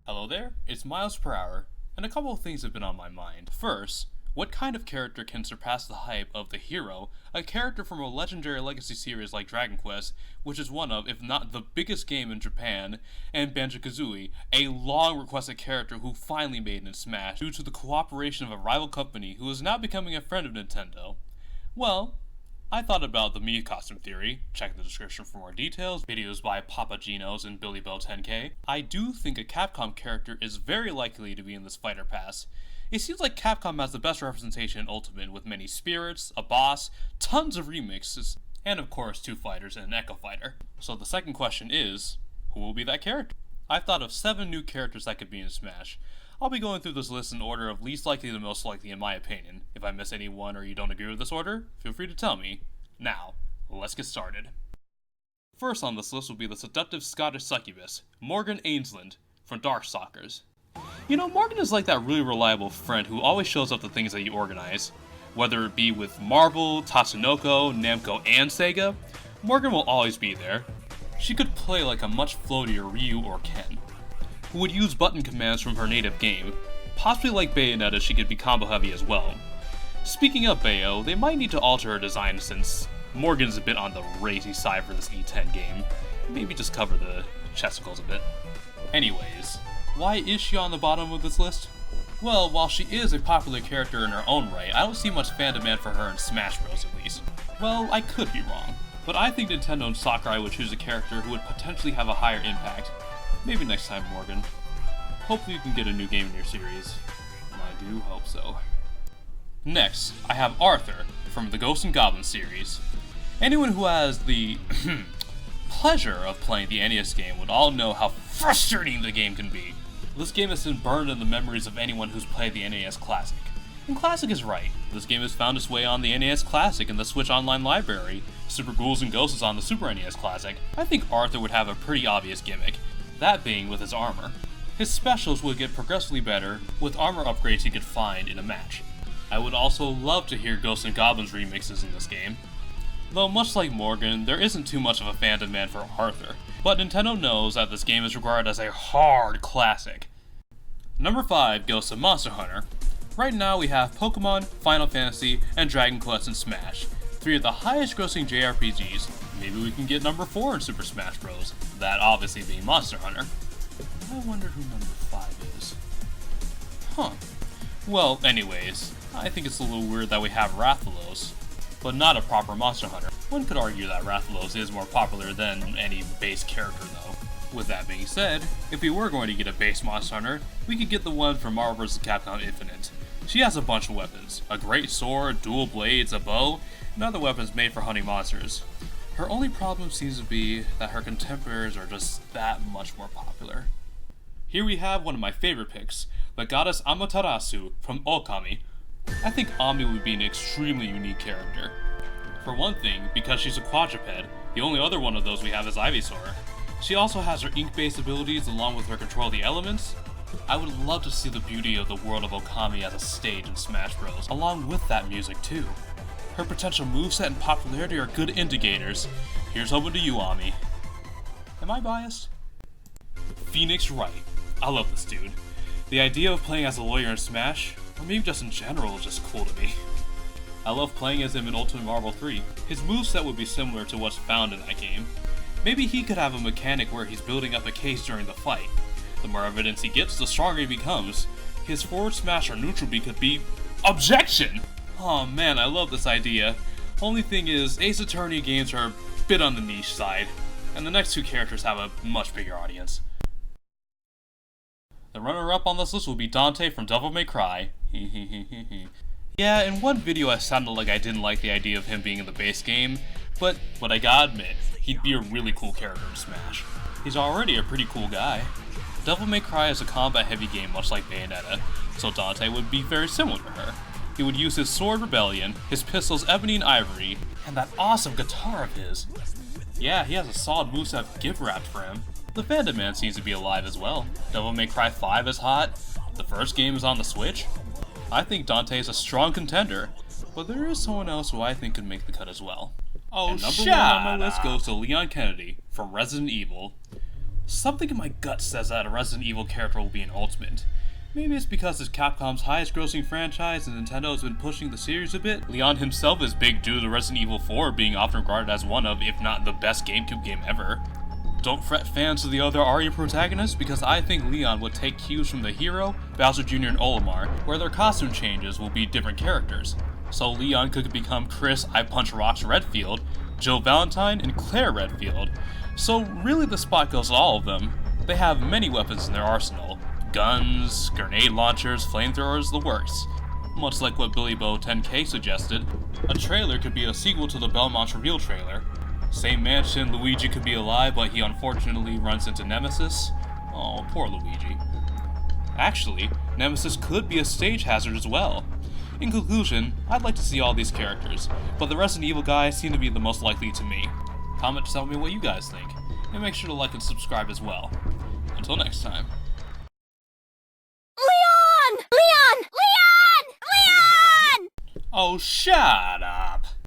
Hello there, it's Miles per hour, and a couple of things have been on my mind. First, what kind of character can surpass the hype of the hero, a character from a legendary legacy series like Dragon Quest, which is one of, if not the biggest game in Japan, and Banjo-Kazooie, a long requested character who finally made it in Smash due to the cooperation of a rival company who is now becoming a friend of Nintendo. Well, I thought about the Mii costume theory. Check the description for more details. Videos by Papa Geno's and Billy Bell 10K. I do think a Capcom character is very likely to be in this fighter pass. It seems like Capcom has the best representation in Ultimate with many spirits, a boss, tons of remixes, and of course 2 fighters and an Echo Fighter. So the second question is, who will be that character? I've thought of 7 new characters that could be in Smash. I'll be going through this list in order of least likely to most likely in my opinion. If I miss any one or you don't agree with this order, feel free to tell me. Now, let's get started. First on this list will be the seductive Scottish succubus, Morgan Ainsland, from Darkstalkers. You know, Morgan is like that really reliable friend who always shows up to things that you organize. Whether it be with Marvel, Tatsunoko, Namco, and Sega, Morgan will always be there. She could play like a much floatier Ryu or Ken, who would use button commands from her native game. Possibly like Bayonetta, she could be combo heavy as well. Speaking of Bayo, they might need to alter her design since Morgan's a bit on the racy side for this E10 game. Maybe just cover the chesticles a bit. Anyways, why is she on the bottom of this list? Well, while she is a popular character in her own right, I don't see much fan demand for her in Smash Bros. At least. Well, I could be wrong, but I think Nintendo and Sakurai would choose a character who would potentially have a higher impact. Maybe next time, Morgan. Hopefully you can get a new game in your series. I do hope so. Next, I have Arthur, from the Ghosts and Goblins series. Anyone who has the pleasure of playing the NES game would all know how frustrating the game can be. This game has been burned in the memories of anyone who's played the NES Classic. And Classic is right. This game has found its way on the NES Classic in the Switch Online library. Super Ghouls and Ghosts is on the Super NES Classic. I think Arthur would have a pretty obvious gimmick, that being with his armor. His specials would get progressively better with armor upgrades he could find in a match. I would also love to hear Ghosts and Goblins remixes in this game. Though much like Morgan, there isn't too much of a fan demand for Arthur, but Nintendo knows that this game is regarded as a hard classic. Number 5 goes to Monster Hunter. Right now we have Pokemon, Final Fantasy, and Dragon Quest and Smash, 3 of the highest grossing JRPGs. Maybe we can get number 4 in Super Smash Bros., that obviously being Monster Hunter. I wonder who number 5 is. Well, anyways, I think it's a little weird that we have Rathalos, but not a proper Monster Hunter. One could argue that Rathalos is more popular than any base character though. With that being said, if we were going to get a base Monster Hunter, we could get the one from Marvel vs. Capcom Infinite. She has a bunch of weapons, a great sword, dual blades, a bow, and other weapons made for hunting monsters. Her only problem seems to be that her contemporaries are just that much more popular. Here we have one of my favorite picks, the goddess Amaterasu from Okami. I think Ami would be an extremely unique character. For one thing, because she's a quadruped, the only other one of those we have is Ivysaur. She also has her ink-based abilities along with her control of the elements. I would love to see the beauty of the world of Okami as a stage in Smash Bros, along with that music too. Her potential moveset and popularity are good indicators. Here's hoping to you, Ami. Am I biased? Phoenix Wright. I love this dude. The idea of playing as a lawyer in Smash, or maybe just in general, is just cool to me. I love playing as him in Ultimate Marvel 3. His moveset would be similar to what's found in that game. Maybe he could have a mechanic where he's building up a case during the fight. The more evidence he gets, the stronger he becomes. His forward smash or neutral B could be OBJECTION! Oh man, I love this idea. Only thing is, Ace Attorney games are a bit on the niche side, and the next 2 characters have a much bigger audience. The runner-up on this list will be Dante from Devil May Cry. Yeah, in one video I sounded like I didn't like the idea of him being in the base game, but what I gotta admit, he'd be a really cool character in Smash. He's already a pretty cool guy. Devil May Cry is a combat-heavy game much like Bayonetta, so Dante would be very similar to her. He would use his sword Rebellion, his pistols Ebony and Ivory, and that awesome guitar of his. Yeah, he has a solid moveset gift-wrapped for him. The fan demand seems to be alive as well. Devil May Cry 5 is hot, the first game is on the Switch. I think Dante is a strong contender, but there is someone else who I think could make the cut as well. And number 1 on my list goes to Leon Kennedy from Resident Evil. Something in my gut says that a Resident Evil character will be an Ultimate. Maybe it's because it's Capcom's highest grossing franchise and Nintendo has been pushing the series a bit. Leon himself is big due to Resident Evil 4 being often regarded as one of, if not the best GameCube game ever. Don't fret fans of the other Aria protagonists, because I think Leon would take cues from the hero, Bowser Jr. and Olimar, where their costume changes will be different characters. So Leon could become Chris I Punch Rocks Redfield, Jill Valentine, and Claire Redfield. So really the spot goes to all of them. They have many weapons in their arsenal. Guns, grenade launchers, flamethrowers, the works. Much like what Billy Bo 10K suggested, a trailer could be a sequel to the Belmont reveal trailer. Same mansion, Luigi could be alive, but he unfortunately runs into Nemesis. Oh, poor Luigi. Actually, Nemesis could be a stage hazard as well. In conclusion, I'd like to see all these characters, but the Resident Evil guys seem to be the most likely to me. Comment to tell me what you guys think, and make sure to like and subscribe as well. Until next time. Leon! Leon! Leon! Leon! Oh, shut up!